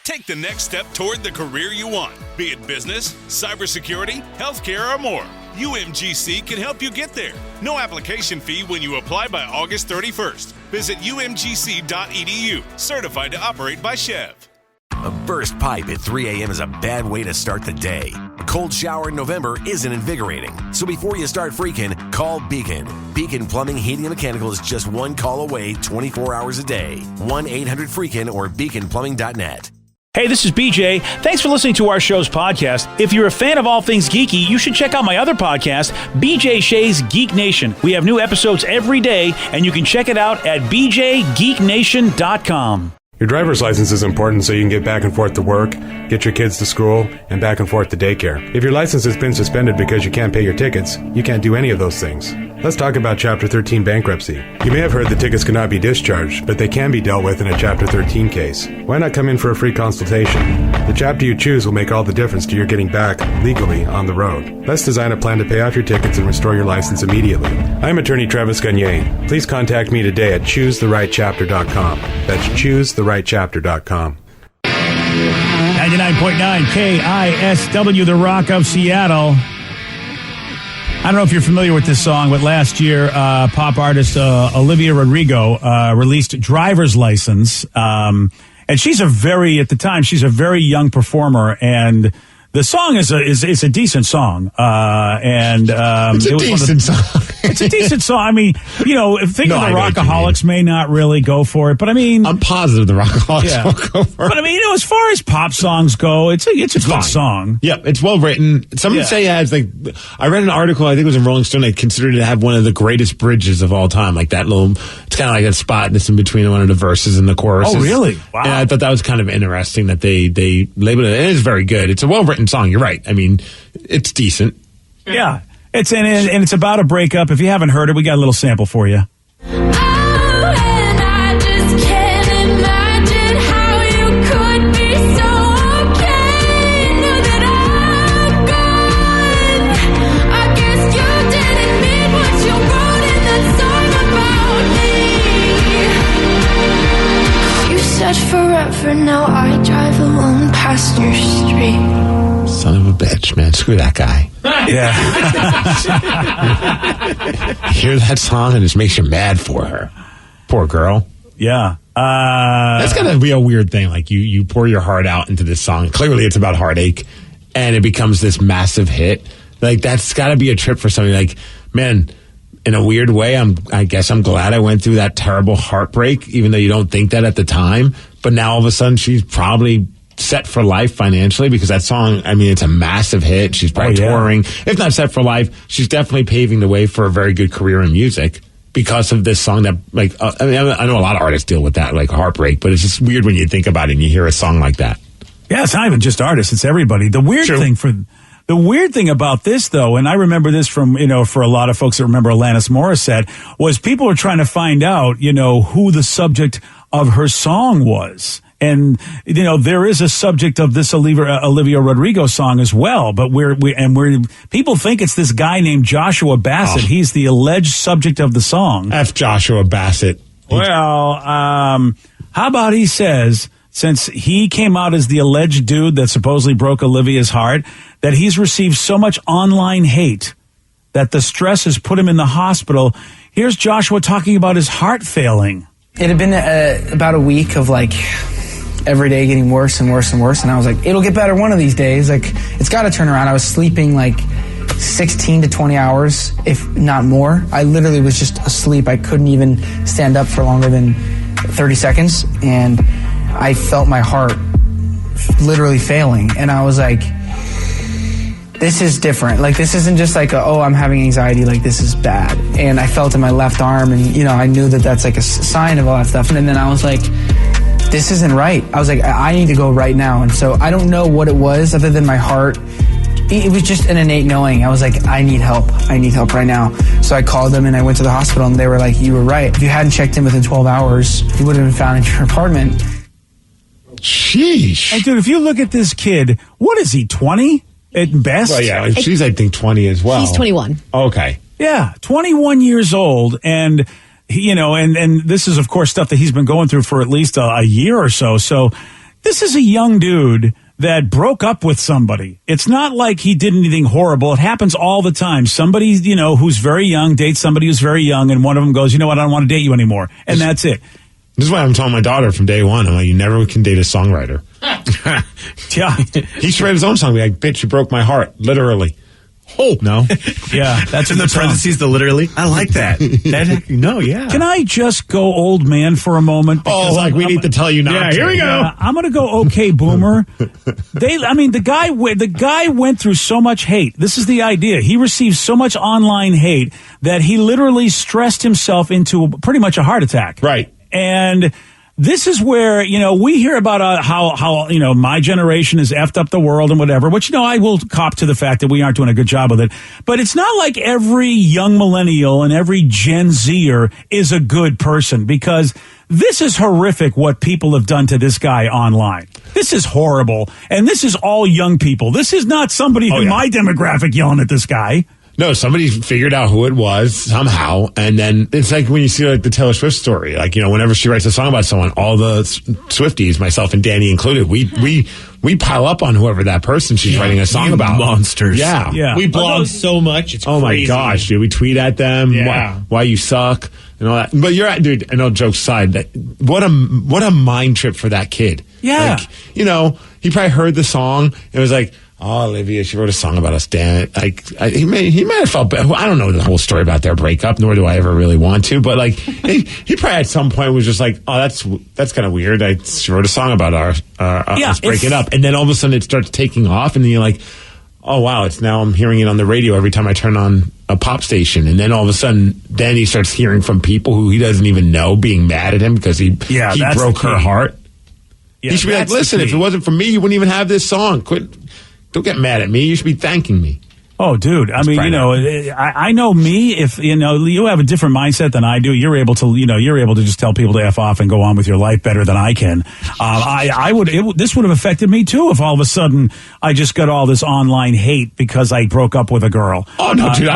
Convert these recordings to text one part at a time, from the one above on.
Take the next step toward the career you want, be it business, cybersecurity, healthcare, or more. UMGC can help you get there. No application fee when you apply by August 31st. Visit umgc.edu. Certified to operate by Chev. A burst pipe at 3 a.m. is a bad way to start the day. A cold shower in November isn't invigorating. So before you start freaking, call Beacon. Beacon Plumbing, Heating, and Mechanical is just one call away 24 hours a day. 1-800-FREAKIN or beaconplumbing.net. Hey, this is BJ. Thanks for listening to our show's podcast. If you're a fan of all things geeky, you should check out my other podcast, BJ Shea's Geek Nation. We have new episodes every day, and you can check it out at bjgeeknation.com. Your driver's license is important so you can get back and forth to work, get your kids to school, and back and forth to daycare. If your license has been suspended because you can't pay your tickets, you can't do any of those things. Let's talk about Chapter 13 bankruptcy. You may have heard that tickets cannot be discharged, but they can be dealt with in a Chapter 13 case. Why not come in for a free consultation? The chapter you choose will make all the difference to your getting back legally on the road. Let's design a plan to pay off your tickets and restore your license immediately. I'm attorney Travis Gagne. Please contact me today at choosetherightchapter.com. That's choosetherightchapter.com. 99.9 KISW, the Rock of Seattle. I don't know if you're familiar with this song, but last year, pop artist Olivia Rodrigo released Driver's License. And she's a very young performer, and the song is a decent song. It's a decent song. It's a decent song. I mean, the Rockaholics may not really go for it, but I mean, I'm positive the Rockaholics will go for it. But I mean, as far as pop songs go, it's a good fine song. Yep, it's well written. Some would say it has I read an article, I think it was in Rolling Stone, they considered it to have one of the greatest bridges of all time. Like that little, it's kind of like a spot that's in between one of the verses and the choruses. Oh, really? Wow. And I thought that was kind of interesting that they labeled it. It is very good. It's a well written song. You're right. I mean, it's decent. Yeah. And it's about a breakup. If you haven't heard it, we got a little sample for you. Forever now I drive alone past your street. Son of a bitch, man. Screw that guy. Yeah. Hear that song and it just makes you mad for her. Poor girl. Yeah. That's gotta be a weird thing. Like you pour your heart out into this song. Clearly it's about heartache and it becomes this massive hit. Like that's gotta be a trip for somebody. Like, man, in a weird way, I guess I'm glad I went through that terrible heartbreak, even though you don't think that at the time. But now all of a sudden she's probably set for life financially because that song, I mean, it's a massive hit. She's probably touring. If not set for life, she's definitely paving the way for a very good career in music because of this song that, I know a lot of artists deal with that, like heartbreak, but it's just weird when you think about it and you hear a song like that. Yeah, it's not even just artists, it's everybody. The weird thing about this, though, and I remember this from, for a lot of folks that remember Alanis Morissette, was people were trying to find out, who the subject of her song was. And, there is a subject of this Olivia Rodrigo song as well, but people think it's this guy named Joshua Bassett. Oh. He's the alleged subject of the song. F Joshua Bassett. Well, how about he says, since he came out as the alleged dude that supposedly broke Olivia's heart, that he's received so much online hate that the stress has put him in the hospital. Here's Joshua talking about his heart failing. It had been about a week of every day getting worse and worse and worse. And I was like, it'll get better one of these days. It's got to turn around. I was sleeping 16 to 20 hours, if not more. I literally was just asleep. I couldn't even stand up for longer than 30 seconds. And I felt my heart literally failing. And I was like, this is different. This isn't just I'm having anxiety. This is bad. And I felt in my left arm, and, I knew that that's a sign of all that stuff. And then I was like, this isn't right. I was like, I need to go right now. And so I don't know what it was other than my heart. It was just an innate knowing. I was like, I need help. I need help right now. So I called them and I went to the hospital, and they were like, you were right. If you hadn't checked in within 12 hours, you would have been found in your apartment. Sheesh. Hey, dude, if you look at this kid, what is he, 20 at best? Well, yeah, she's, I think, 20 as well. He's 21. Okay. Yeah, 21 years old, and and this is, of course, stuff that he's been going through for at least a year or so. So, this is a young dude that broke up with somebody. It's not like he did anything horrible. It happens all the time. Somebody, you know, who's very young dates somebody who's very young, and one of them goes, you know what, I don't want to date you anymore. And that's it. This is why I'm telling my daughter from day one, I'm like, you never can date a songwriter. Yeah. He should write his own song. Be like, bitch, you broke my heart. Literally. Oh. No? Yeah. That's in the parentheses, the literally. I like that. No, yeah. Can I just go old man for a moment? Oh, like we need to tell you not to. Here we go. I'm going to go okay, boomer. The guy went through so much hate. This is the idea. He received so much online hate that he literally stressed himself into pretty much a heart attack. Right. And this is where, you know, we hear about how, you know, my generation has effed up the world and whatever, which, you know, I will cop to the fact that we aren't doing a good job with it. But it's not like every young millennial and every Gen Zer is a good person, because this is horrific what people have done to this guy online. This is horrible. And this is all young people. This is not somebody in my demographic yelling at this guy. No, somebody figured out who it was somehow, and then it's like when you see like the Taylor Swift story. Like, you know, whenever she writes a song about someone, all the Swifties, myself and Danny included, we pile up on whoever that person she's writing a song about. Monsters. Yeah. We blog so much. It's crazy. My gosh, dude. We tweet at them. Yeah. Why you suck and all that. But you're right, dude. I know, jokes aside, that what a mind trip for that kid. Yeah. Like, you know, he probably heard the song and was like, oh, Olivia, she wrote a song about us. Damn it! Like he might have felt bad. I don't know the whole story about their breakup, nor do I ever really want to. But like, he probably at some point was just like, oh, that's kind of weird. She wrote a song about us breaking up, and then all of a sudden it starts taking off, and then you're like, oh wow, it's now I'm hearing it on the radio every time I turn on a pop station, and then all of a sudden, then he starts hearing from people who he doesn't even know being mad at him because he broke her heart. Yeah, he should be like, listen, if it wasn't for me, you wouldn't even have this song. Don't get mad at me. You should be thanking me. Oh, dude. I mean, you know, I know me. If, you know, you have a different mindset than I do, you're able to just tell people to F off and go on with your life better than I can. This would have affected me too if all of a sudden I just got all this online hate because I broke up with a girl. Oh, no, dude,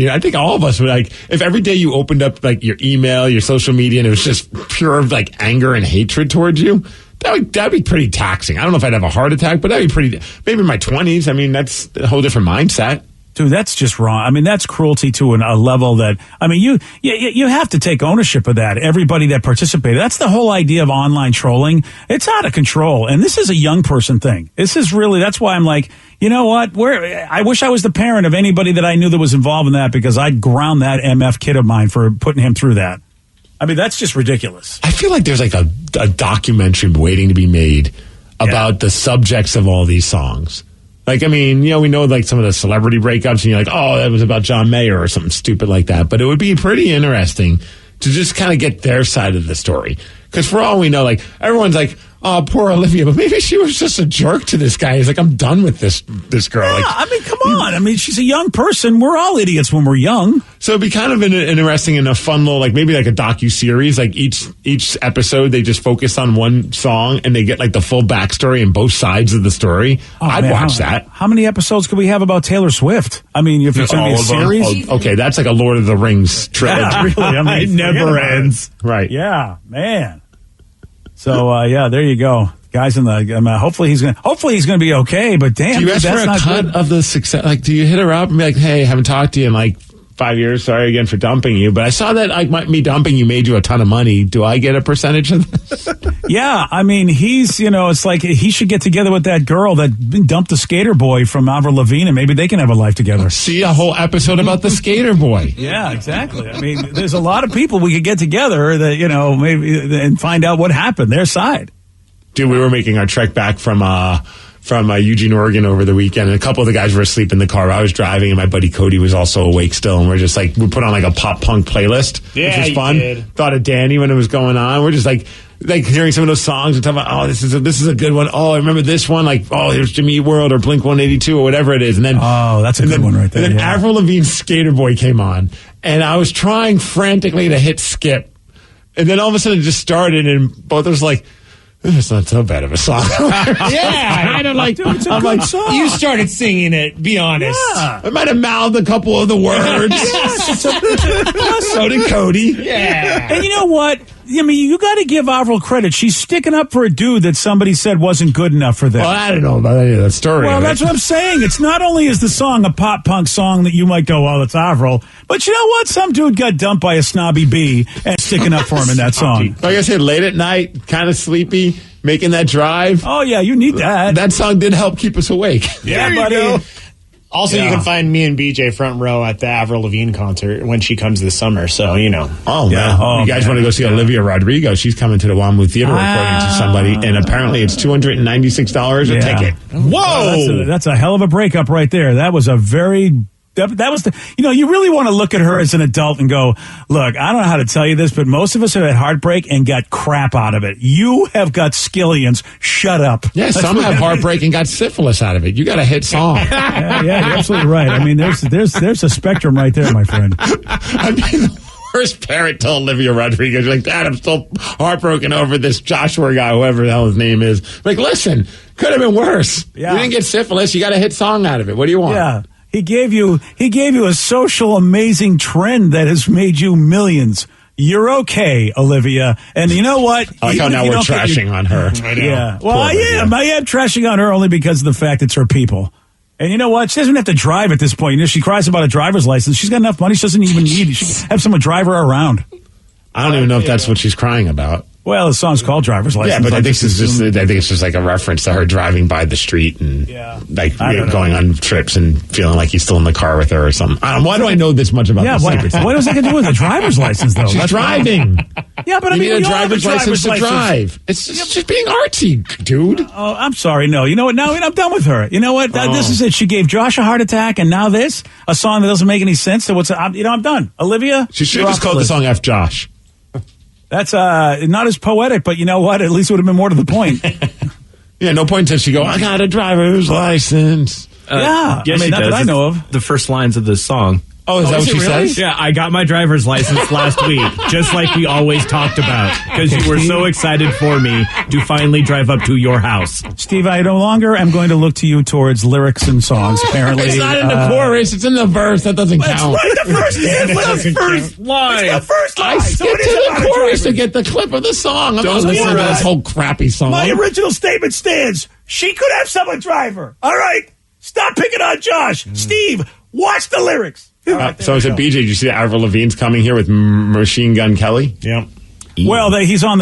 I think all of us would, like, if every day you opened up, like, your email, your social media, and it was just pure, like, anger and hatred towards you. That'd be pretty taxing. I don't know if I'd have a heart attack, but that'd be pretty. Maybe in my 20s. I mean, that's a whole different mindset. Dude, that's just wrong. I mean, that's cruelty to a level that, I mean, you have to take ownership of that. Everybody that participated. That's the whole idea of online trolling. It's out of control. And this is a young person thing. This is really, that's why I'm like, you know what? I wish I was the parent of anybody that I knew that was involved in that, because I'd ground that MF kid of mine for putting him through that. I mean, that's just ridiculous. I feel like there's like a documentary waiting to be made about the subjects of all these songs. Like, I mean, you know, we know like some of the celebrity breakups, and you're like, oh, that was about John Mayer or something stupid like that. But it would be pretty interesting to just kind of get their side of the story. Because for all we know, like, everyone's like, oh, poor Olivia, but maybe she was just a jerk to this guy. He's like, I'm done with this girl. Yeah, like, I mean, come on. I mean, she's a young person. We're all idiots when we're young. So it'd be kind of interesting and a fun little, like, maybe like a docu-series. Like, each episode, they just focus on one song, and they get, like, the full backstory and both sides of the story. I'd watch that. How many episodes could we have about Taylor Swift? I mean, if it's going to be a series? Oh, okay, that's like a Lord of the Rings trilogy. Yeah, really. I mean, it never ends. Right. Yeah, man. So there you go, guys. Hopefully he's gonna be okay. But damn, do you ask for a cut of the success? Like, do you hit her up and be like, "Hey, haven't talked to you in like 5 years. Sorry again for dumping you, but I saw that like me dumping you made you a ton of money. Do I get a percentage of this?" Yeah, I mean, it's like he should get together with that girl that dumped the skater boy from Avril Lavigne, and maybe they can have a life together. See a whole episode about the skater boy. Yeah, exactly. I mean, there's a lot of people we could get together that, maybe and find out what happened, their side. Dude, we were making our trek back from Eugene, Oregon over the weekend, and a couple of the guys were asleep in the car. I was driving, and my buddy Cody was also awake still, and we're just like, we put on like a pop punk playlist, which was fun. Thought of Danny when it was going on. We're just like hearing some of those songs and talking about, oh, this is a good one. Oh, I remember this one. Like, oh, here's Jimmy Eat World or Blink 182 or whatever it is. And then, oh, that's a good one right there. And then Avril Lavigne's Skater Boy came on, and I was trying frantically to hit skip, and then all of a sudden it just started, and both of us like, it's not so bad of a song. Yeah, I don't like. Dude, it's a good song. You started singing it. Be honest. Yeah. I might have mouthed a couple of the words. Yes, so did Cody. Yeah. And you know what? I mean, you got to give Avril credit. She's sticking up for a dude that somebody said wasn't good enough for them. Well, I don't know about any of that story. Well, that's what I'm saying. It's not only is the song a pop punk song that you might go, well, it's Avril, but you know what? Some dude got dumped by a snobby bee and sticking up for him in that song. Like I said, late at night, kind of sleepy, making that drive. Oh, yeah, you need that. That song did help keep us awake. Yeah, buddy. Also, you can find me and BJ front row at the Avril Lavigne concert when she comes this summer. So, you know. Oh, man. You guys want to go see Olivia Rodrigo? She's coming to the WAMU Theater, according to somebody. And apparently it's $296 a ticket. Whoa! That's a hell of a breakup right there. That was a very... That was the, you really want to look at her as an adult and go, look, I don't know how to tell you this, but most of us have had heartbeak and got crap out of it. You have got skillions. Shut up. Yeah, some have heartbreak and got syphilis out of it. You got a hit song. Yeah, you're absolutely right. I mean, there's a spectrum right there, my friend. I mean, the worst parent told Olivia Rodrigo, you're like, Dad, I'm still heartbroken over this Joshua guy, whoever the hell his name is. Like, listen, could have been worse. Yeah. You didn't get syphilis. You got a hit song out of it. What do you want? Yeah. He gave you a social amazing trend that has made you millions. You're okay, Olivia. And you know what? I like how now we're trashing on her. I know. Yeah. Well, I am trashing on her only because of the fact it's her people. And you know what? She doesn't have to drive at this point. She cries about a driver's license. She's got enough money. She doesn't even need it. She can have someone drive her around. I don't even know if that's what she's crying about. Well, the song's called Driver's License. Yeah, but I think it's just like a reference to her driving by the street and going on trips and feeling like he's still in the car with her or something. Why do I know this much about this? What does that have to do with a driver's license, though? She's driving. Yeah, but I mean, you need a driver's license to drive. It's just being artsy, dude. Oh, I'm sorry. No, you know what? Now I'm done with her. You know what? This is it. She gave Josh a heart attack, and now this, a song that doesn't make any sense. So I'm done. Olivia, she should have just called the song F. Josh. That's not as poetic, but you know what? At least it would have been more to the point. Yeah, no point until she go, I got a driver's license. Yeah, yes, I mean, not that I know of. The first lines of this song. Oh, is that what she says? Yeah, I got my driver's license last week, just like we always talked about, because you were so excited for me to finally drive up to your house. Steve, I no longer am going to look to you towards lyrics and songs, apparently. It's not in the chorus, it's in the verse. That doesn't count. That's right, the first line. It's the first line. I skipped to the chorus to get the clip of the song. I'm not listening to this whole crappy song. My original statement stands. She could have someone drive her. All right, stop picking on Josh. Steve, watch the lyrics. So I said, BJ, did you see that Avril Lavigne's coming here with Machine Gun Kelly? Yeah. Well, he's on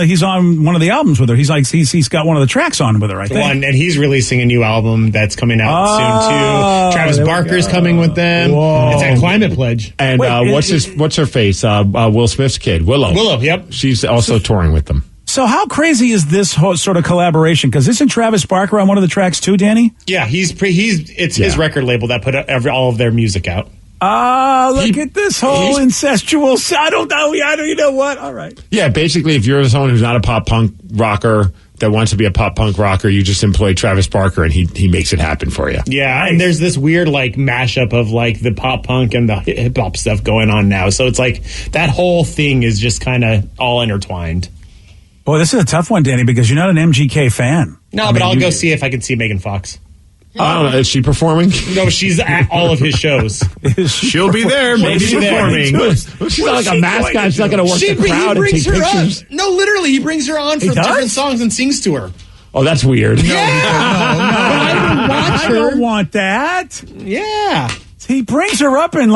one of the albums with her. He's got one of the tracks on with her, I think. And he's releasing a new album that's coming out soon too. Travis Barker's coming with them. Whoa. It's at Climate Pledge. And what's her face? Will Smith's kid, Willow. Willow, yep. She's also touring with them. So how crazy is this whole sort of collaboration? Because isn't Travis Barker on one of the tracks too, Danny? Yeah, it's his record label that put all of their music out. Look at this whole incestual. I don't know. You know what? All right. Yeah, basically, if you're someone who's not a pop punk rocker that wants to be a pop punk rocker, you just employ Travis Barker and he makes it happen for you. Yeah, and there's this weird mashup of the pop punk and the hip hop stuff going on now. So it's that whole thing is just kind of all intertwined. Boy, this is a tough one, Danny, because you're not an MGK fan. No, but I'll go see if I can see Megan Fox. I don't know. Is she performing? No, she's at all of his shows. She'll be there. Maybe performing. She's not like a mascot. She's not going to work the crowd and take pictures. No, literally, he brings her on for different songs and sings to her. Oh, that's weird. No. I don't want that. Yeah. He brings her up and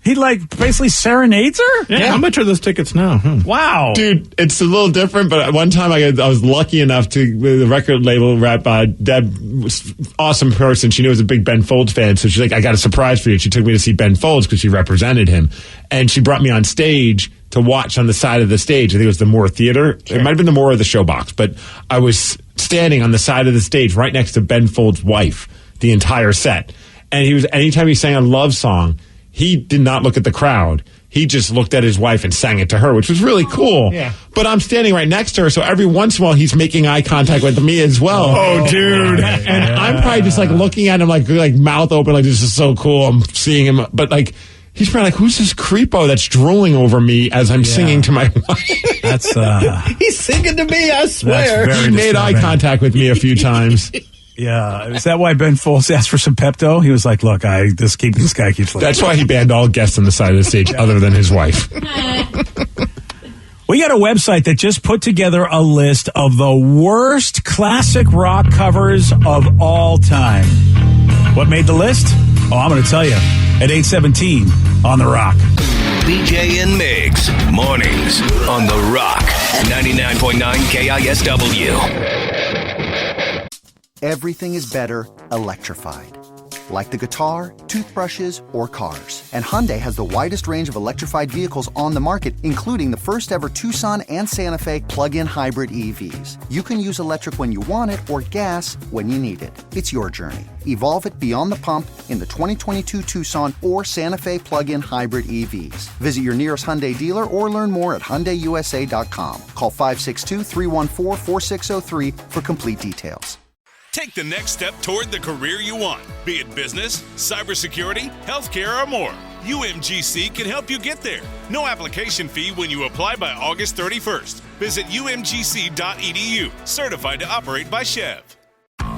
he basically serenades her? Yeah. How much are those tickets now? Wow. Dude, it's a little different, but one time I was lucky enough the record label rep, Deb, awesome person. She knew I was a big Ben Folds fan, so she's like, I got a surprise for you. She took me to see Ben Folds because she represented him. And she brought me on stage to watch on the side of the stage. I think it was the Moore Theater. Sure. It might have been the Moore or the Showbox, but I was standing on the side of the stage right next to Ben Folds' wife the entire set. And anytime he sang a love song, he did not look at the crowd. He just looked at his wife and sang it to her, which was really cool. Yeah. But I'm standing right next to her, so every once in a while he's making eye contact with me as well. Oh, dude. And I'm probably just looking at him like mouth open, like this is so cool. I'm seeing him, but he's probably who's this creepo that's drooling over me as I'm singing to my wife? That's he's singing to me, I swear. He made eye contact with me a few times. Yeah, is that why Ben Folds asked for some Pepto? He was like, "Look, this guy keeps." That's why he banned all guests on the side of the stage, other than his wife. We got a website that just put together a list of the worst classic rock covers of all time. What made the list? Oh, I'm going to tell you at 8:17 on The Rock. BJ and Migs, mornings on The Rock, 99.9 KISW. Everything is better electrified. Like the guitar, toothbrushes, or cars. And Hyundai has the widest range of electrified vehicles on the market, including the first ever Tucson and Santa Fe plug-in hybrid EVs. You can use electric when you want it or gas when you need it. It's your journey. Evolve it beyond the pump in the 2022 Tucson or Santa Fe plug-in hybrid EVs. Visit your nearest Hyundai dealer or learn more at HyundaiUSA.com. Call 562-314-4603 for complete details. Take the next step toward the career you want, be it business, cybersecurity, healthcare, or more. UMGC can help you get there. No application fee when you apply by August 31st. Visit umgc.edu, certified to operate by Chev.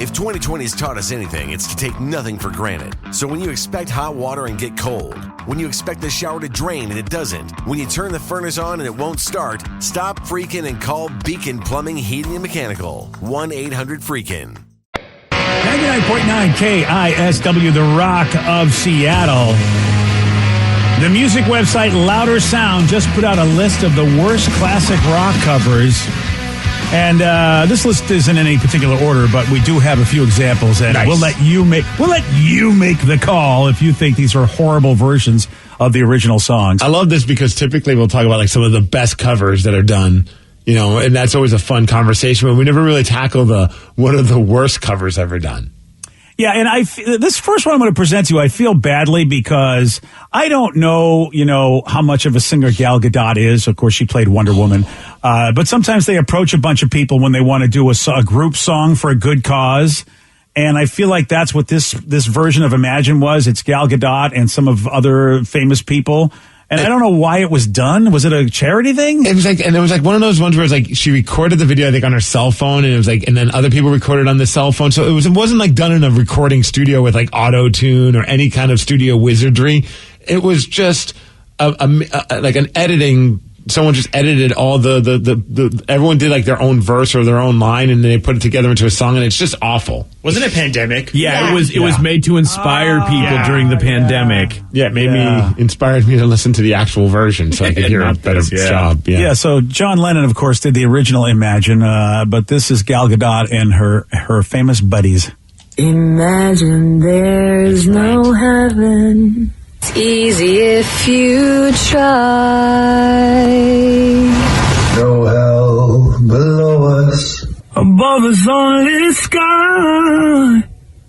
If 2020 has taught us anything, it's to take nothing for granted. So when you expect hot water and get cold, when you expect the shower to drain and it doesn't, when you turn the furnace on and it won't start, stop freaking and call Beacon Plumbing, Heating, and Mechanical. 1-800-FREAKIN. 99.9 KISW, The Rock of Seattle. The music website Louder Sound just put out a list of the worst classic rock covers. And this list isn't in any particular order, but we do have a few examples, and we'll let you make the call if you think these are horrible versions of the original songs. I love this because typically we'll talk about like some of the best covers that are done. You know, and that's always a fun conversation, but we never really tackle what are the worst covers ever done. Yeah, and this first one I'm going to present to you, I feel badly because I don't know, how much of a singer Gal Gadot is. Of course, she played Wonder Woman. But sometimes they approach a bunch of people when they want to do a group song for a good cause. And I feel like that's what this version of Imagine was. It's Gal Gadot and some of other famous people. And I don't know why it was done. Was it a charity thing? It was like one of those ones where it was like she recorded the video, I think, on her cell phone, and it was like, and then other people recorded on the cell phone. So it wasn't like done in a recording studio with like auto-tune or any kind of studio wizardry. It was just like an editing. Someone just edited all the everyone did like their own verse or their own line, and then they put it together into a song, and it's just awful. Wasn't it pandemic? Yeah. It was made to inspire people during the pandemic. Yeah, it inspired me to listen to the actual version so I could hear a better job. Yeah, so John Lennon, of course, did the original Imagine, but this is Gal Gadot and her famous buddies. Imagine there's no heaven. It's easy if you try. No hell below us. Above us only sky.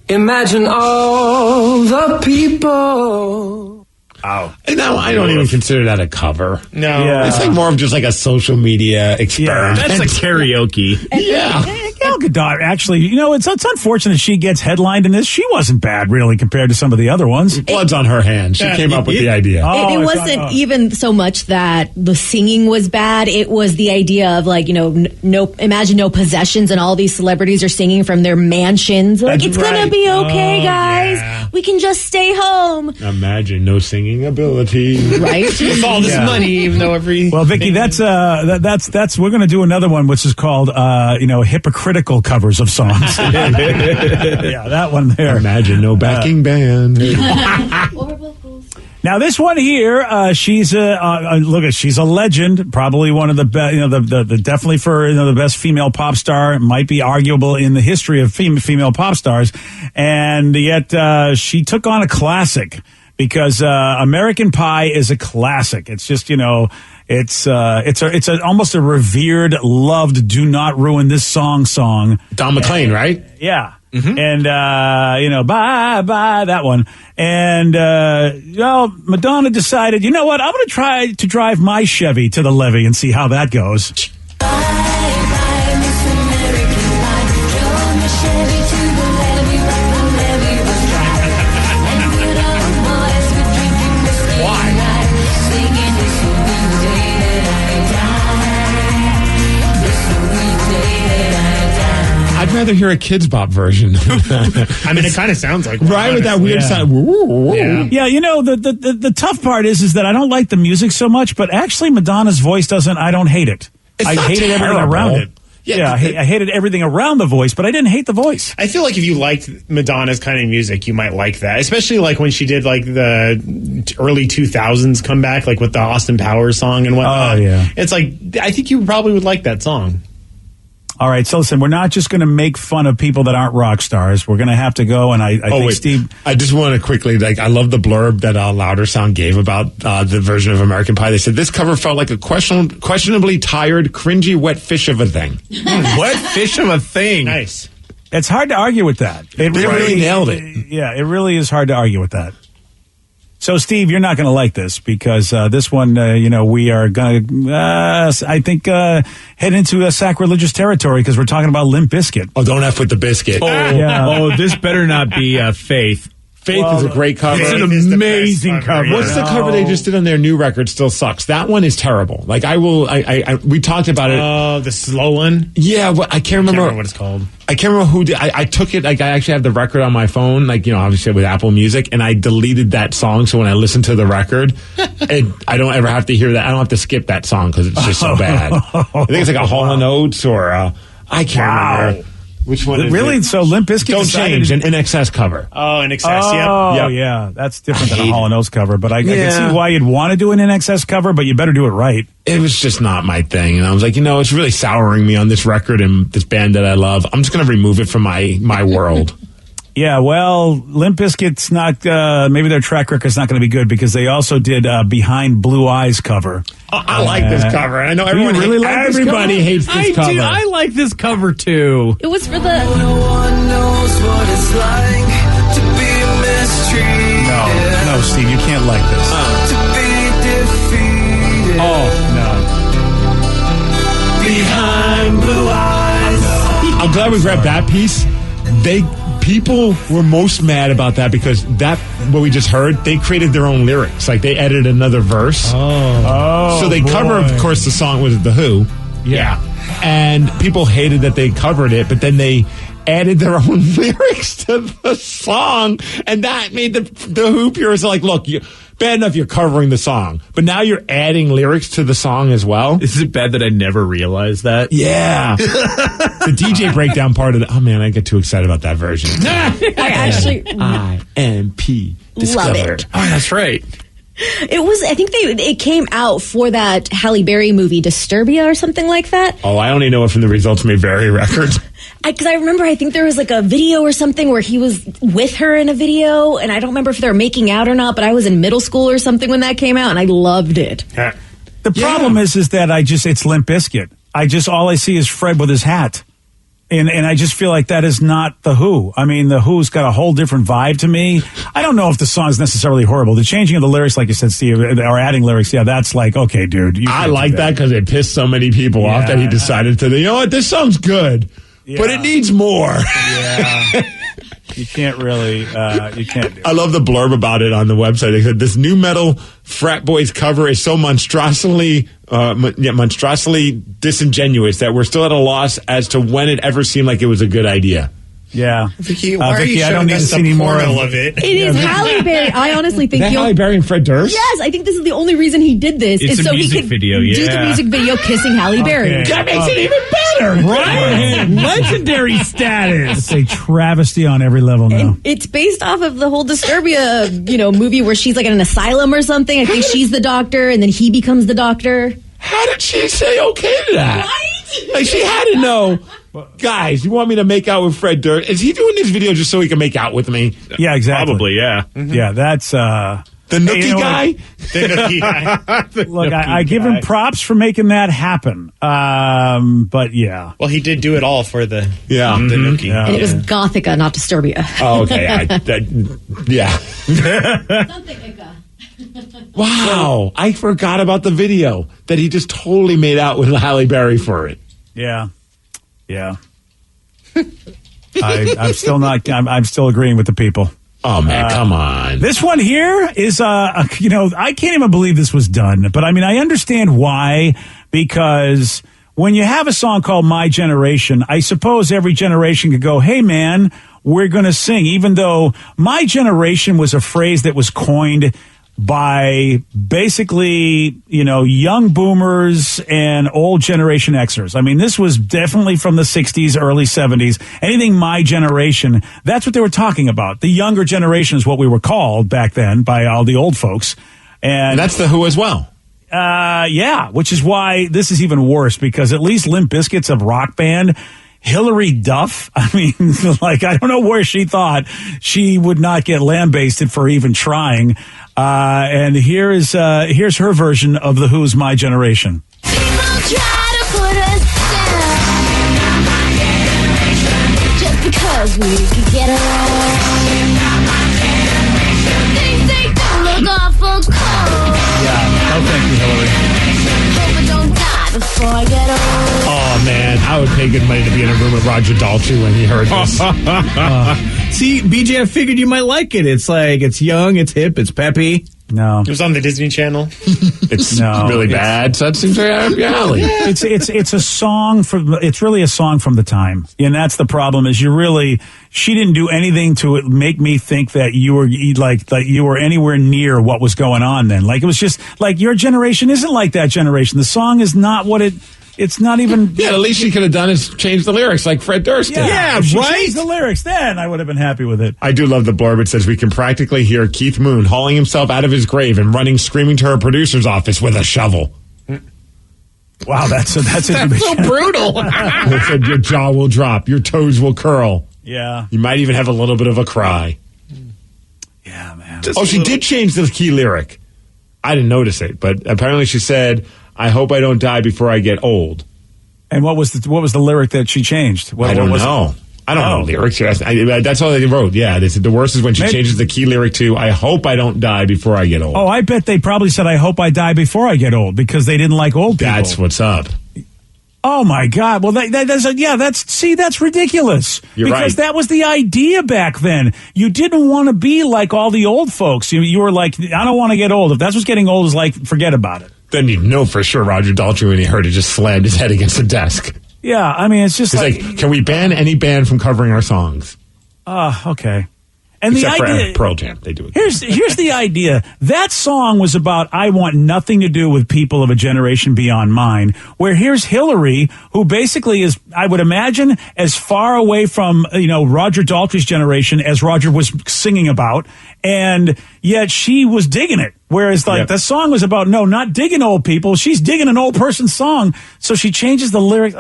Imagine all the people. Oh. And now I don't even consider that a cover. No. Yeah. It's like more of just like a social media experiment. That's like karaoke. Yeah. Gal Gadot, actually, it's unfortunate she gets headlined in this. She wasn't bad, really, compared to some of the other ones. Blood's on her hands. She came up with the idea. It wasn't even so much that the singing was bad. It was the idea of like, imagine no possessions and all these celebrities are singing from their mansions. Like, it's going to be okay, guys. Yeah. We can just stay home. Imagine no singing ability. Right? With all this money, even though Well, Vicky, that's we're going to do another one, which is called, hypocritical covers of songs. Yeah, that one there. Imagine no backing band. Now this one here, she's she's a legend, probably one of the best, the definitely for the best female pop star, might be arguable in the history of female pop stars, and yet she took on a classic because American Pie is a classic. It's just it's almost a revered, loved, do not ruin this song. Don McLean, right? Yeah. Mm-hmm. And, bye, that one. And, Madonna decided, you know what? I'm going to try to drive my Chevy to the levee and see how that goes. I'd rather hear a Kids Bop version. I mean, it kind of sounds like one, right with that weird sound. Yeah, you know, the tough part is that I don't like the music so much, but actually Madonna's voice I don't hate it. I hated everything around it. Yeah, I hated everything around the voice, but I didn't hate the voice. I feel like if you liked Madonna's kind of music, you might like that. Especially like when she did like the early 2000s comeback, like with the Austin Powers song and whatnot. Oh, yeah. It's like, I think you probably would like that song. All right, so listen, we're not just going to make fun of people that aren't rock stars. We're going to have to go, and I think Steve... I just want to quickly, I love the blurb that Louder Sound gave about the version of American Pie. They said, this cover felt like a questionably tired, cringy, wet fish of a thing. Wet fish of a thing. Nice. It's hard to argue with that. They really nailed it. Yeah, it really is hard to argue with that. So, Steve, you're not going to like this because this one, we are going to, I think, head into sacrilegious territory because we're talking about Limp Bizkit. Oh, don't F with the biscuit. Oh, yeah. Oh, this better not be Faith. Faith is a great cover. It's an amazing cover. What's the cover they just did on their new record? Still sucks. That one is terrible. Like we talked about it. Oh, the slow one. Yeah, I can't remember what it's called. I can't remember who did. I took it. Like I actually have the record on my phone. Like obviously with Apple Music, and I deleted that song. So when I listen to the record, I don't ever have to hear that. I don't have to skip that song because it's just so bad. I think it's like a Hall & Oates or I can't remember. Which one is really? it? So Limp Bizkit Don't Change, an NXS cover. Oh, NXS, oh, yeah. That's different than a Hall & Oates cover, but I can see why you'd want to do an NXS cover, but you better do it right. It was just not my thing, and I was like, it's really souring me on this record and this band that I love. I'm just going to remove it from my world. Yeah, well, Limp Bizkit's not, maybe their track record's not going to be good because they also did Behind Blue Eyes cover. Oh, I like this cover. I know everybody hates this cover. I like this cover too. It was for the... No one knows what it's like to be mistreated. No, Steve, you can't like this. To be defeated. Oh, no. Behind blue eyes. I'm glad we grabbed that piece. People were most mad about that because what we just heard, they created their own lyrics. Like they edited another verse. Oh, so they cover, of course, the song was The Who. Yeah. And people hated that they covered it, but then they added their own lyrics to the song, and that made the Who purists like, look, bad enough you're covering the song, but now you're adding lyrics to the song as well. Is it bad that I never realized that? Yeah. The DJ breakdown part of it. Oh, man, I get too excited about that version. I actually... IMP discovered. Love it. Oh, that's right. I think it came out for that Halle Berry movie, Disturbia or something like that. Oh, I only know it from the Results May Vary records. Because I remember, I think there was like a video or something where he was with her in a video, and I don't remember if they were making out or not, but I was in middle school or something when that came out, and I loved it. The problem is that it's Limp Bizkit. All I see is Fred with his hat. And I just feel like that is not The Who. I mean, The Who's got a whole different vibe to me. I don't know if the song's necessarily horrible. The changing of the lyrics, like you said, Steve, or adding lyrics, that's like, okay, dude. I like that because it pissed so many people off that he decided to, this song's good, but it needs more. Yeah. You can't really, you can't do it. I love the blurb about it on the website. They said, this new metal frat boys cover is so monstrosely disingenuous that we're still at a loss as to when it ever seemed like it was a good idea. Yeah. Vicky, why are you I don't showing need to us see the any more portal of it? It is Halle Berry. I honestly think Halle Berry and Fred Durst? Yes, I think this is the only reason he did this. It's is a so music he could video, do the music video kissing Halle Berry. That makes it even better. Right? Legendary status. It's a travesty on every level now. And it's based off of the whole Disturbia, movie where she's like in an asylum or something. I think she's the doctor, and then he becomes the doctor. How did she say okay to that? Right? Like, she had to know. Guys, you want me to make out with Fred Durst? Is he doing this video just so he can make out with me? Yeah, exactly. Probably, yeah. Mm-hmm. Yeah, that's... the nookie guy? The nookie guy. Look, I give him props for making that happen. But yeah. Well, he did do it all for the Mm-hmm. nookie. Yeah. And it was Gothica, not Disturbia. Oh, okay. Yeah. Wow. I forgot about the video that he just totally made out with Halle Berry for it. Yeah. Yeah. I'm still not. I'm still agreeing with the people. Oh man, come on! This one here is, I can't even believe this was done. But I mean, I understand why, because when you have a song called My Generation, I suppose every generation could go, hey, man, we're going to sing, even though My Generation was a phrase that was coined by basically, young boomers and old Generation Xers. I mean, this was definitely from the 60s, early 70s. Anything My Generation, that's what they were talking about. The younger generation is what we were called back then by all the old folks. And that's The Who as well. Yeah, which is why this is even worse, because at least Limp Bizkit's a rock band. Hillary Duff, I mean, I don't know where she thought she would not get lambasted for even trying. And here's her version of The Who's My Generation. People try to put us down just because we could get along. Things they do look awful cold. Yeah, thank you, Hillary. Hope I don't die before I get old. Oh, man, I would pay good money to be in a room with Roger Daltrey when he heard this. See, BJ, I figured you might like it. It's young, it's hip, it's peppy. No. It was on the Disney Channel. It's really bad, so that seems very up your alley. It's a song it's really a song from the time. And that's the problem is she didn't do anything to make me think that you were you were anywhere near what was going on then. Like, it was just like, your generation isn't like that generation. The song is not what it's not even. Yeah, the least she could have done is change the lyrics like Fred Durst did. Yeah, if she changed the lyrics, then I would have been happy with it. I do love the blurb. It says, we can practically hear Keith Moon hauling himself out of his grave and running screaming to her producer's office with a shovel. Wow, that's so brutal. It said, your jaw will drop, your toes will curl. Yeah. You might even have a little bit of a cry. Yeah, man. She did change the key lyric. I didn't notice it, but apparently she said, I hope I don't die before I get old. And what was the lyric that she changed? I don't know. I don't know lyrics. That's all they wrote. Yeah, they said the worst is when she changes the key lyric to, I hope I don't die before I get old. Oh, I bet they probably said, I hope I die before I get old, because they didn't like old people. That's what's up. Oh my God! Well, that's ridiculous. You're because right. that was the idea back then. You didn't want to be like all the old folks. You were like, I don't want to get old. If that's what's getting old, is like, forget about it. Then you know for sure Roger Daltrey, when he heard it, just slammed his head against the desk. Yeah, I mean, it's just like, can we ban any band from covering our songs? Okay. And except the idea, for Pearl Jam, they do it. Here's the idea. That song was about, I want nothing to do with people of a generation beyond mine. Where here's Hillary, who basically is, I would imagine, as far away from Roger Daltrey's generation as Roger was singing about, and yet she was digging it. Whereas the song was about not digging old people. She's digging an old person's song, so she changes the lyrics.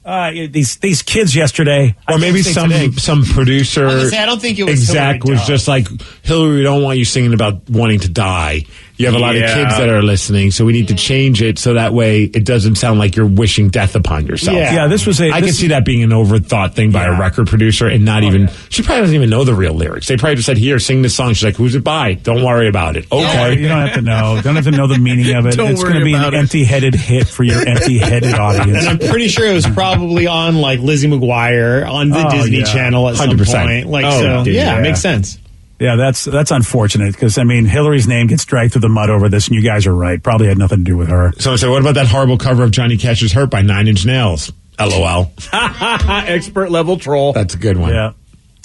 These kids yesterday, or maybe some producer. I don't think it was exact Hillary was just like, Hillary, we don't want you singing about wanting to die. You have a lot of kids that are listening, so we need to change it so that way it doesn't sound like you're wishing death upon yourself. Yeah, this was I can see that being an overthought thing by a record producer, and not even. She probably doesn't even know the real lyrics. They probably just said, "Here, sing this song." She's like, "Who's it by? Don't worry about it." Okay, you don't have to know. Don't have to know the meaning of it. It's going to be an empty-headed hit for your empty-headed audience. And I'm pretty sure it was probably on like Lizzie McGuire on the Disney Channel at 100%. Some point. It makes sense. Yeah, that's unfortunate because, I mean, Hillary's name gets dragged through the mud over this, and you guys are right. Probably had nothing to do with her. So what about that horrible cover of Johnny Cash's Hurt by 9 Inch Nails? LOL. Expert level troll. That's a good one. Yeah.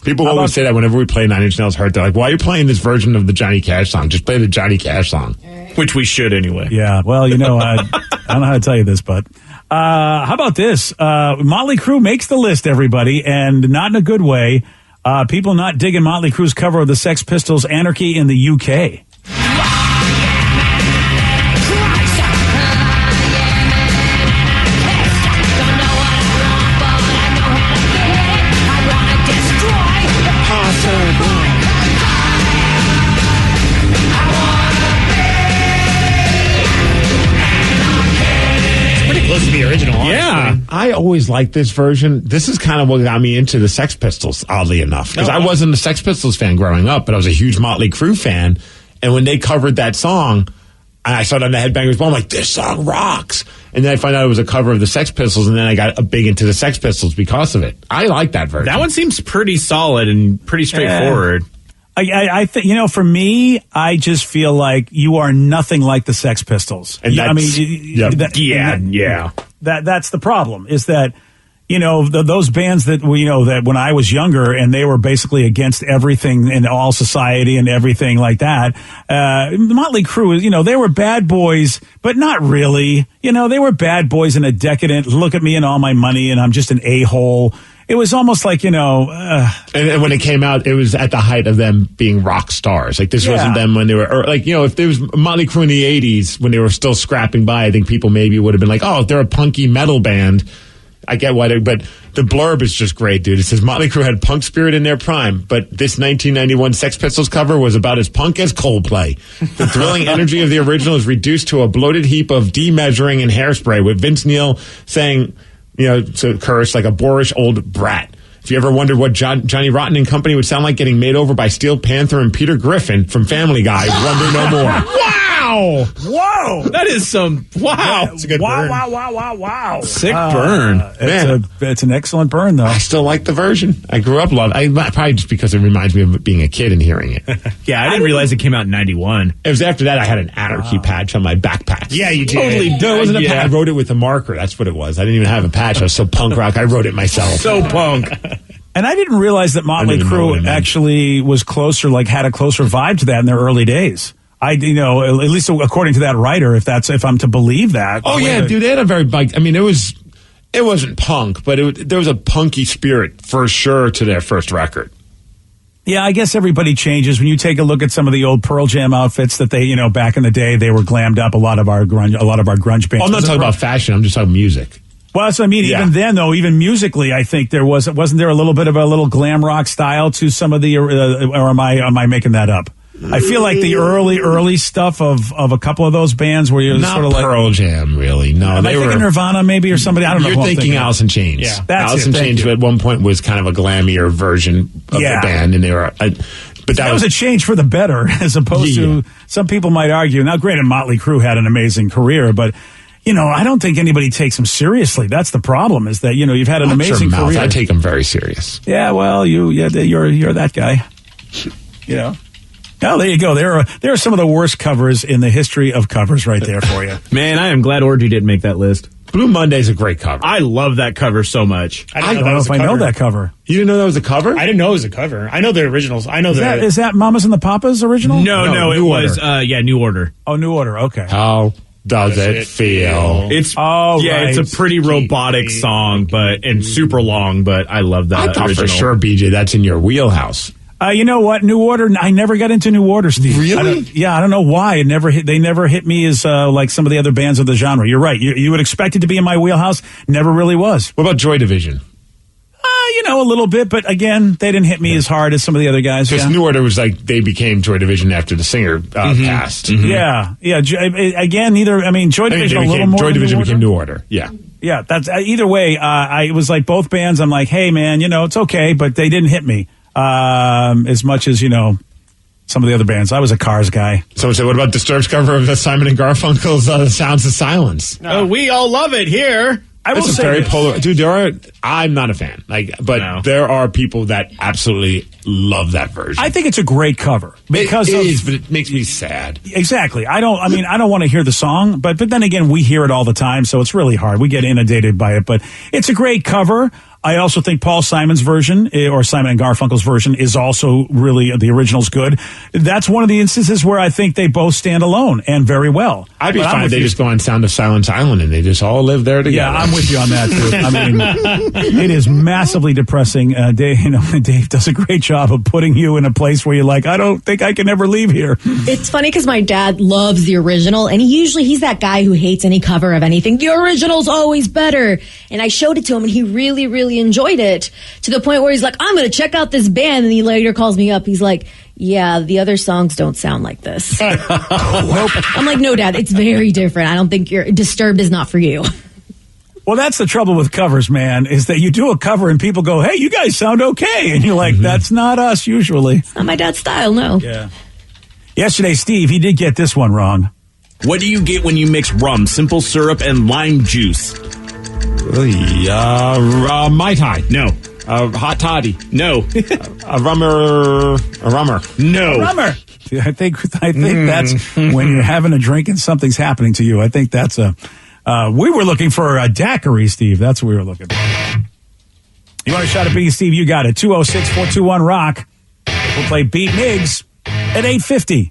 People always say that whenever we play 9 Inch Nails Hurt. They're like, why are you playing this version of the Johnny Cash song? Just play the Johnny Cash song. Which we should anyway. Yeah, well, I don't know how to tell you this, but how about this? Motley Crue makes the list, everybody, and not in a good way. People not digging Motley Crue's cover of the Sex Pistols' Anarchy in the UK. Close to the original, honestly. Yeah. I always liked this version. This is kind of what got me into the Sex Pistols, oddly enough. Because I wasn't a Sex Pistols fan growing up, but I was a huge Motley Crue fan. And when they covered that song, I saw it on the Headbangers Ball, I'm like, this song rocks. And then I found out it was a cover of the Sex Pistols, and then I got big into the Sex Pistols because of it. I like that version. That one seems pretty solid and pretty straightforward. I think, for me, I just feel like you are nothing like the Sex Pistols. And that's the problem, is that, those bands that, that when I was younger and they were basically against everything in all society and everything like that, Motley Crue, they were bad boys, but not really. They were bad boys in a decadent, look at me and all my money and I'm just an a-hole. It was almost like, And when it came out, it was at the height of them being rock stars. Like, this wasn't them when they were, or like, if there was Motley Crue in the 80s when they were still scrapping by, I think people maybe would have been like, oh, if they're a punky metal band, I get why but the blurb is just great, dude. It says Motley Crue had punk spirit in their prime, but this 1991 Sex Pistols cover was about as punk as Coldplay. The thrilling energy of the original is reduced to a bloated heap of demeasuring and hairspray, with Vince Neil saying, to curse like a boorish old brat. If you ever wondered what Johnny Rotten and company would sound like getting made over by Steel Panther and Peter Griffin from Family Guy, wonder no more. Wow! Whoa! That is some... Wow! It's a good burn. Wow. Sick burn. It's an excellent burn, though. I still like the version. I grew up loving it. Probably just because it reminds me of being a kid and hearing it. Yeah, I didn't realize it came out in 91. It was after that I had an Anarchy patch on my backpack. Yeah, you did. Totally. No, it wasn't a patch. I wrote it with a marker. That's what it was. I didn't even have a patch. I was so punk rock. I wrote it myself. So punk. And I didn't realize that Motley Crue actually was closer, had a closer vibe to that in their early days. At least according to that writer, if I'm to believe that. Oh yeah, dude, they had a very big. I mean, it wasn't punk, but there was a punky spirit for sure to their first record. Yeah, I guess everybody changes. When you take a look at some of the old Pearl Jam outfits that they, back in the day, they were glammed up. A lot of our grunge bands. I'm not talking about fashion. I'm just talking music. Well, that's what I mean. Yeah. Even then, though, even musically, I think wasn't there a little bit of a little glam rock style to some of the, or am I making that up? I feel like the early stuff of a couple of those bands where you're not sort of like Pearl Jam, really. No, am I thinking Nirvana maybe or somebody? I don't know. You're thinking Alice in Chains. Yeah, that's Alice in Chains at one point was kind of a glammier version of the band, and they were. But that was a change for the better, as opposed to some people might argue. Now, granted, Motley Crue had an amazing career, but. I don't think anybody takes them seriously. That's the problem. Is that you've had an amazing career. I take them very serious. Yeah, well, you're that guy. Oh, there you go. There are some of the worst covers in the history of covers, right there for you. Man, I am glad Orgy didn't make that list. Blue Monday's a great cover. I love that cover so much. I don't know if I know that cover. You didn't know that was a cover? I didn't know it was a cover. I know the originals. I know is that Mamas and the Papas original? No, it was New Order. Oh, New Order. Okay. How does it feel? It's it's a pretty robotic song, and super long. But I love that. I thought original. for sure, BJ, that's in your wheelhouse. You know what? New Order. I never got into New Order, Steve. Really? I don't know why. They never hit me as like some of the other bands of the genre. You're right. You would expect it to be in my wheelhouse. Never really was. What about Joy Division? A little bit, but again, they didn't hit me as hard as some of the other guys. Because New Order was they became Joy Division after the singer passed. Mm-hmm. Yeah. Again, Joy Division a little more. Joy Division became New Order. Yeah. Yeah. That's either way. It was like both bands. I'm like, hey man, it's okay, but they didn't hit me as much as some of the other bands. I was a Cars guy. Someone said, "What about Disturbed's cover of Simon and Garfunkel's "Sounds of Silence"? No. We all love it here. I will say very polar. Dude, I'm not a fan. There are people that absolutely love that version. I think it's a great cover because but it makes me sad. Exactly. I don't want to hear the song, but then again, we hear it all the time, so it's really hard. We get inundated by it, but it's a great cover. I also think Paul Simon's version, or Simon and Garfunkel's version, is also really, the original's good. That's one of the instances where I think they both stand alone and very well. I'd be fine if they just go on Sound of Silence Island and they just all live there together. Yeah, I'm with you on that, too. It is massively depressing. Dave does a great job of putting you in a place where you're like, I don't think I can ever leave here. It's funny because my dad loves the original, and he's that guy who hates any cover of anything. The original's always better. And I showed it to him, and he really, really enjoyed it, to the point where he's like, I'm going to check out this band. And he later calls me up. He's like, yeah, the other songs don't sound like this. Nope. I'm like, no, Dad, it's very different. I don't think Disturbed is not for you. Well, that's the trouble with covers, man, is that you do a cover and people go, hey, you guys sound okay. And you're like, that's not us usually. It's not my dad's style, no. Yeah. Yesterday, Steve, he did get this one wrong. What do you get when you mix rum, simple syrup, and lime juice? Mai Tai. No. A hot toddy. No. A rummer. No. Rummer. I think that's when you're having a drink and something's happening to you. I think that's we were looking for a daiquiri, Steve. That's what we were looking for. You want a shot at beating Steve? You got it. 206-421-ROCK. We'll play Beat Miggs at 8:50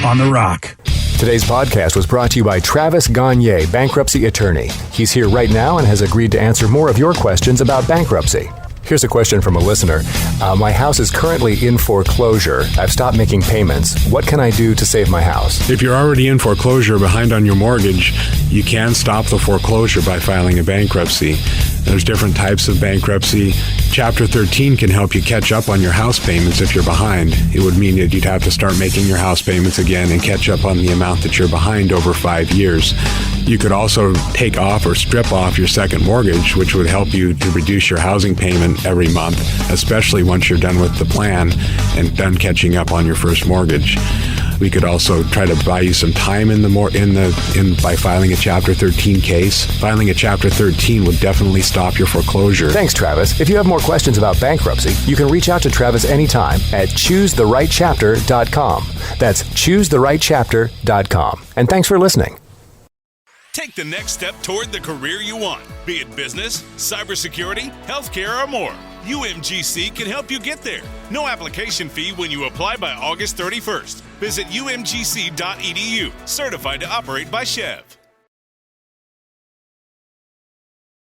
on The Rock. Today's podcast was brought to you by Travis Gagne, bankruptcy attorney. He's here right now and has agreed to answer more of your questions about bankruptcy. Here's a question from a listener. My house is currently in foreclosure. I've stopped making payments. What can I do to save my house? If you're already in foreclosure behind on your mortgage, you can stop the foreclosure by filing a bankruptcy. There's different types of bankruptcy. Chapter 13 can help you catch up on your house payments if you're behind. It would mean that you'd have to start making your house payments again and catch up on the amount that you're behind over 5 years. You could also take off or strip off your second mortgage, which would help you to reduce your housing payment every month, especially once you're done with the plan and done catching up on your first mortgage. We could also try to buy you some time by filing a Chapter 13 case. Filing a Chapter 13 would definitely stop your foreclosure. Thanks, Travis. If you have more questions about bankruptcy, you can reach out to Travis anytime at choosetherightchapter.com. That's choosetherightchapter.com. And thanks for listening. Take the next step toward the career you want, be it business, cybersecurity, healthcare, or more. UMGC can help you get there. No application fee when you apply by August 31st. Visit umgc.edu, certified to operate by Chev.